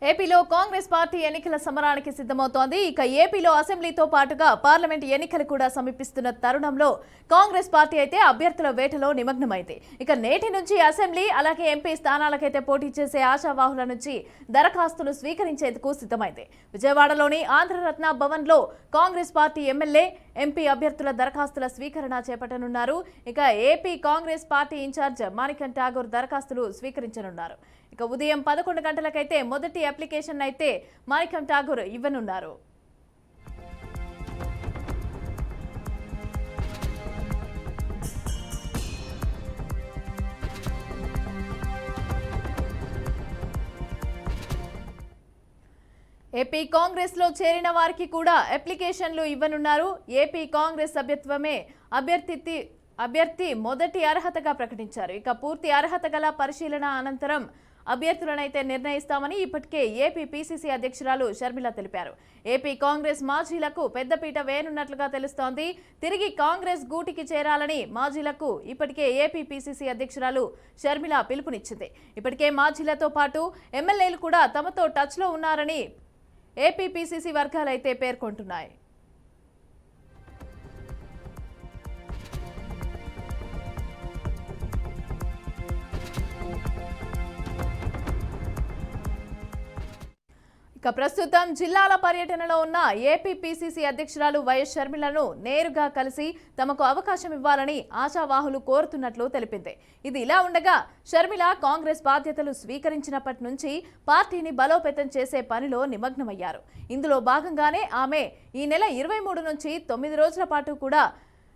ఏపీలో కాంగ్రెస్ పార్టీ ఎన్నికల సమరానికి సిద్ధమవుతోంది. ఇక ఏపీలో అసెంబ్లీతో పాటుగా పార్లమెంట్ ఎన్నికలు కూడా సమీపిస్తున్న తరుణంలో కాంగ్రెస్ పార్టీ అయితే అభ్యర్థుల వేటలో నిమగ్నమైంది. ఇక నేటి నుంచి అసెంబ్లీ అలాగే ఎంపీ స్థానాలకైతే పోటీ చేసే ఆశావాహుల నుంచి దరఖాస్తులు స్వీకరించేందుకు సిద్ధమైంది. విజయవాడలోని ఆంధ్రరత్న భవన్లో కాంగ్రెస్ పార్టీ ఎమ్మెల్యే ఎంపీ అభ్యర్థుల దరఖాస్తుల స్వీకరణ చేపట్టనున్నారు. ఇక ఏపీ కాంగ్రెస్ పార్టీ ఇన్ఛార్జ్ మాణిక్యం ఠాగూర్ దరఖాస్తులు స్వీకరించనున్నారు. ఇక ఉదయం 11 గంటలకైతే మొదటి అప్లికేషన్ అయితే మాణిక్యం ఠాగూర్ ఇవ్వనున్నారు. ఏపీ కాంగ్రెస్ లో చేరిన వారికి కూడా అప్లికేషన్లు ఇవ్వనున్నారు. ఏపీ కాంగ్రెస్ సభ్యత్వమే అభ్యర్థి మొదటి అర్హతగా ప్రకటించారు. ఇక పూర్తి అర్హత గల పరిశీలన అనంతరం అభ్యర్థులనైతే నిర్ణయిస్తామని ఇప్పటికే ఏపీ పీసీసీ అధ్యక్షురాలు షర్మిల తెలిపారు. ఏపీ కాంగ్రెస్ మాజీలకు పెద్దపీట వేయనున్నట్లుగా తెలుస్తోంది. తిరిగి కాంగ్రెస్ గూటికి చేరాలని మాజీలకు ఇప్పటికే ఏపీ పీసీసీ అధ్యక్షురాలు షర్మిల పిలుపునిచ్చింది. ఇప్పటికే మాజీలతో పాటు ఎమ్మెల్యేలు కూడా తమతో టచ్లో ఉన్నారని ఏపీ పీసీసీ వర్గాలైతే పేర్కొంటున్నాయి. ఇక ప్రస్తుతం జిల్లాల పర్యటనలో ఉన్న ఏపీ పీసీసీ అధ్యక్షురాలు వైఎస్ షర్మిలను నేరుగా కలిసి తమకు అవకాశం ఇవ్వాలని ఆశావాహులు కోరుతున్నట్లు తెలిపింది. ఇది ఇలా ఉండగా షర్మిల కాంగ్రెస్ బాధ్యతలు స్వీకరించినప్పటి నుంచి పార్టీని బలోపేతం చేసే పనిలో నిమగ్నమయ్యారు. ఇందులో భాగంగానే ఆమె ఈ నెల 23 నుంచి 9 రోజుల పాటు కూడా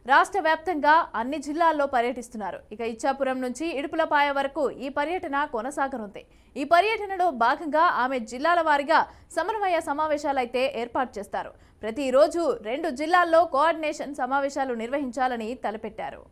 రాష్ట్ర వ్యాప్తంగా అన్ని జిల్లాల్లో పర్యటిస్తున్నారు. ఇక ఇచ్చాపురం నుంచి ఇడుపులపాయ వరకు ఈ పర్యటన కొనసాగనుంది. ఈ పర్యటనలో భాగంగా ఆమె జిల్లాల వారీగా సమన్వయ సమావేశాలైతే ఏర్పాటు చేస్తారు. ప్రతిరోజు 2 జిల్లాల్లో కోఆర్డినేషన్ సమావేశాలు నిర్వహించాలని తలపెట్టారు.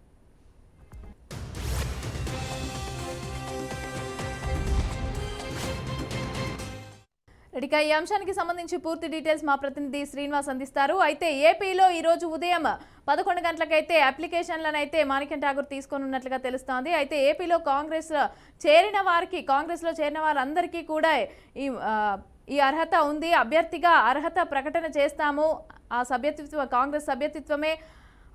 ఇక ఈ అంశానికి సంబంధించి పూర్తి డీటెయిల్స్ మా ప్రతినిధి శ్రీనివాస్ అందిస్తారు. అయితే ఏపీలో ఈ రోజు ఉదయం 11 గంటలకైతే అప్లికేషన్లను అయితే మాణిక్యం ఠాగూర్ తీసుకొనున్నట్లుగా తెలుస్తోంది. అయితే ఏపీలో కాంగ్రెస్లో చేరిన వారందరికీ కూడా ఈ అర్హత ఉంది, అభ్యర్థిగా అర్హత ప్రకటన చేస్తాము, ఆ సభ్యత్వ కాంగ్రెస్ సభ్యత్వమే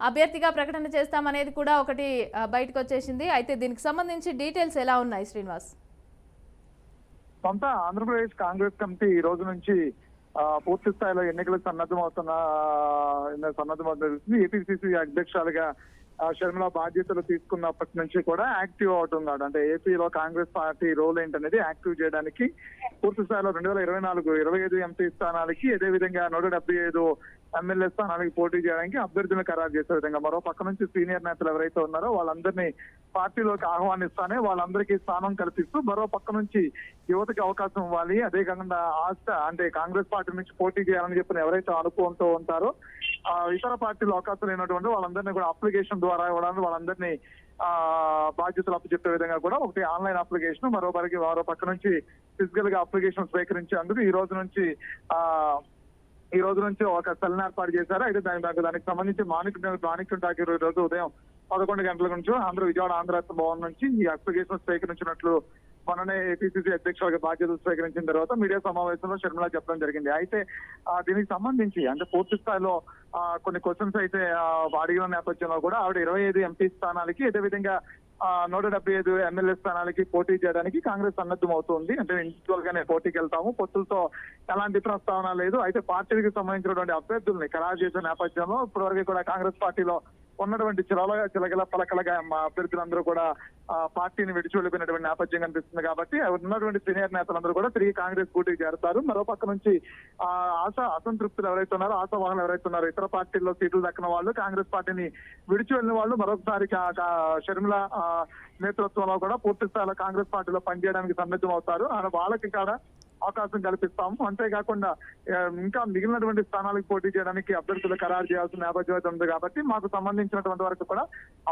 అభ్యర్థిగా ప్రకటన చేస్తామనేది కూడా ఒకటి బయటకు వచ్చేసింది. అయితే దీనికి సంబంధించి డీటెయిల్స్ ఎలా ఉన్నాయి శ్రీనివాస్? సొంత ఆంధ్రప్రదేశ్ కాంగ్రెస్ కమిటీ ఈ రోజు నుంచి పూర్తి స్థాయిలో ఎన్నికలకు సన్నద్ధమవుతుంది. ఏపీసీసీ అధ్యక్షులుగా షర్మిల బాధ్యతలు తీసుకున్నప్పటి నుంచి కూడా యాక్టివ్ అవుతున్నాడు. అంటే ఏపీలో కాంగ్రెస్ పార్టీ రోల్ ఏంటనేది యాక్టివ్ చేయడానికి పూర్తి స్థాయిలో 2024-25 ఎంపీ స్థానాలకి, అదే విధంగా 175 ఎమ్మెల్యే స్థానాలకి పోటీ చేయడానికి అభ్యర్థులను ఖరారు చేసే విధంగా మరో పక్క నుంచి సీనియర్ నేతలు ఎవరైతే ఉన్నారో వాళ్ళందరినీ పార్టీలోకి ఆహ్వానిస్తానే వాళ్ళందరికీ స్థానం కల్పిస్తూ మరో పక్క నుంచి యువతకి అవకాశం ఇవ్వాలి, అదే కాకుండా అంటే కాంగ్రెస్ పార్టీ నుంచి పోటీ చేయాలని చెప్పిన ఎవరైతే అనుకుంటూ ఉంటారో ఇతర పార్టీలు అవకాశం లేనటువంటి వాళ్ళందరినీ కూడా అప్లికేషన్ ద్వారా ఇవ్వడానికి వాళ్ళందరినీ బాధ్యతలు అప్పచెప్పే విధంగా కూడా ఒకటి ఆన్లైన్ అప్లికేషన్, మరో పక్క నుంచి ఫిజికల్ గా అప్లికేషన్ స్వీకరించేందుకు ఈ రోజు నుంచి ఒక సెల్ ఏర్పాటు చేశారు. అయితే దానికి సంబంధించి మాణిక్యం ఠాగూర్ ఈ రోజు ఉదయం 11 గంటల నుంచి విజయవాడ ఆంధ్రరత్న భవన్ నుంచి ఈ అప్లికేషన్ స్వీకరించినట్లు మొన్ననే ఏపీసీసీ అధ్యక్షులుగా బాధ్యతలు స్వీకరించిన తర్వాత మీడియా సమావేశంలో షర్మిల చెప్పడం జరిగింది. అయితే దీనికి సంబంధించి అంటే పూర్తి స్థాయిలో కొన్ని క్వశ్చన్స్ అయితే అడిగిన నేపథ్యంలో కూడా ఆవిడ 25 ఎంపీ స్థానాలకి, అదేవిధంగా 175 ఎమ్మెల్యే స్థానాలకి పోటీ చేయడానికి కాంగ్రెస్ సన్నద్ధం అవుతుంది. అంటే ఇండివిజువల్ గానే పోటీకి వెళ్తాము, పొత్తులతో ఎలాంటి ప్రస్తావన లేదు. అయితే పార్టీకి సంబంధించినటువంటి అభ్యర్థుల్ని ఖరారు చేసే నేపథ్యంలో ఇప్పటివరకు కూడా కాంగ్రెస్ పార్టీలో ఉన్నటువంటి చిలగల పలకలగా అభ్యర్థులందరూ కూడా పార్టీని విడిచి వెళ్ళిపోయినటువంటి నేపథ్యం కనిపిస్తుంది. కాబట్టి ఉన్నటువంటి సీనియర్ నేతలందరూ కూడా తిరిగి కాంగ్రెస్ పోటీకి చేరుతారు. మరో పక్క నుంచి అసంతృప్తులు ఎవరైతే ఉన్నారో, ఆశావాహులు ఎవరైతే ఉన్నారో, ఇతర పార్టీల్లో సీట్లు దక్కిన వాళ్ళు, కాంగ్రెస్ పార్టీని విడిచి వెళ్ళిన వాళ్ళు మరొకసారి షర్మిల నేతృత్వంలో కూడా పూర్తి స్థాయిలో కాంగ్రెస్ పార్టీలో పనిచేయడానికి సన్నద్ధం అవుతారు. వాళ్ళకి కూడా అవకాశం కల్పిస్తాము. అంతేకాకుండా ఇంకా మిగిలినటువంటి స్థానాలకు పోటీ చేయడానికి అభ్యర్థులు ఖరారు చేయాల్సిన నేపథ్యం ఉంది. కాబట్టి మాకు సంబంధించినటువంటి వరకు కూడా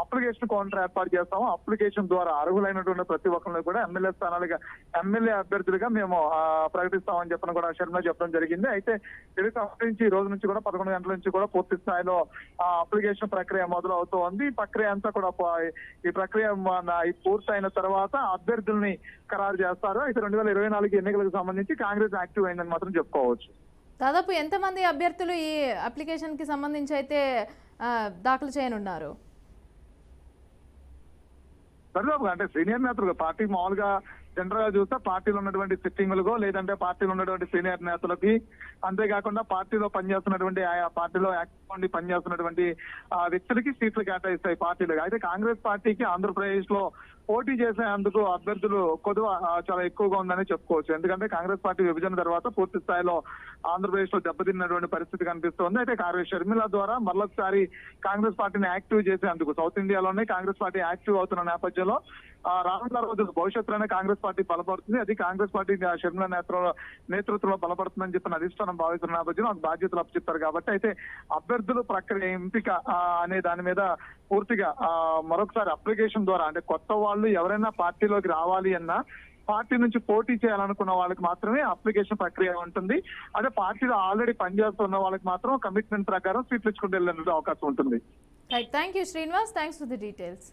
అప్లికేషన్ కౌంటర్ ఏర్పాటు చేస్తాము. అప్లికేషన్ ద్వారా అర్హులైనటువంటి ప్రతి ఒక్కరిని కూడా ఎమ్మెల్యే అభ్యర్థులుగా మేము ప్రకటిస్తామని చెప్పని కూడా షర్మిల చెప్పడం జరిగింది. అయితే ఇది సంబంధించి ఈ రోజు నుంచి కూడా 11 గంటల నుంచి కూడా పూర్తి స్థాయిలో అప్లికేషన్ ప్రక్రియ మొదలవుతోంది. ఈ ప్రక్రియ అంతా కూడా పూర్తయిన తర్వాత అభ్యర్థుల్ని ఖరారు చేస్తారు. అయితే 2024 ఎన్నికలకు సంబంధించి సంబంధించి కాంగ్రెస్ యాక్టివ్ అయిందని మాత్రం చెప్పుకోవచ్చు. దాదాపు ఎంతమంది అభ్యర్థులు ఈ అప్లికేషన్ కి సంబంధించి అయితే దాఖలు చేయనున్నారు? సరిదాపుగా అంటే సీనియర్ నేతలు పార్టీ మామూలుగా జనరల్ గా చూస్తే పార్టీలో ఉన్నటువంటి సిట్టింగులుగో లేదంటే పార్టీలో ఉన్నటువంటి సీనియర్ నేతలకి, అంతేకాకుండా పార్టీలో పనిచేస్తున్నటువంటి ఆయా పార్టీలో యాక్టివ్ ఉండి పనిచేస్తున్నటువంటి వ్యక్తులకి సీట్లు కేటాయిస్తాయి పార్టీలు. అయితే కాంగ్రెస్ పార్టీకి ఆంధ్రప్రదేశ్ లో పోటీ చేసేందుకు అభ్యర్థులు కొద్దిగా చాలా ఎక్కువగా ఉందని చెప్పుకోవచ్చు. ఎందుకంటే కాంగ్రెస్ పార్టీ విభజన తర్వాత పూర్తి స్థాయిలో ఆంధ్రప్రదేశ్ లో దెబ్బతిన్నటువంటి పరిస్థితి కనిపిస్తోంది. అయితే షర్మిల ద్వారా మరొకసారి కాంగ్రెస్ పార్టీని యాక్టివ్ చేసేందుకు సౌత్ ఇండియాలోనే కాంగ్రెస్ పార్టీ యాక్టివ్ అవుతున్న నేపథ్యంలో రానున్న రోజులు భవిష్యత్తులోనే కాంగ్రెస్ పార్టీ బలపడుతుంది. అది కాంగ్రెస్ పార్టీ షర్మిల నేతృత్వంలో బలపడుతుందని చెప్పిన అధిష్టానం భావిస్తున్న నేపథ్యంలో నాకు బాధ్యతలు అప్పచెప్తారు కాబట్టి అయితే అభ్యర్థులు ప్రక్రియ ఎంపిక అనే దాని మీద పూర్తిగా మరొకసారి అప్లికేషన్ ద్వారా అంటే కొత్త వాళ్ళు ఎవరైనా పార్టీలోకి రావాలి అన్నా పార్టీ నుంచి పోటీ చేయాలనుకున్న వాళ్ళకి మాత్రమే అప్లికేషన్ ప్రక్రియ ఉంటుంది. అదే పార్టీలో ఆల్రెడీ పనిచేస్తున్న వాళ్ళకి మాత్రం కమిట్మెంట్ ప్రకారం సీట్లు ఇచ్చుకుంటూ వెళ్ళే అవకాశం ఉంటుంది. Right, thank you Srinivas, thanks for the details.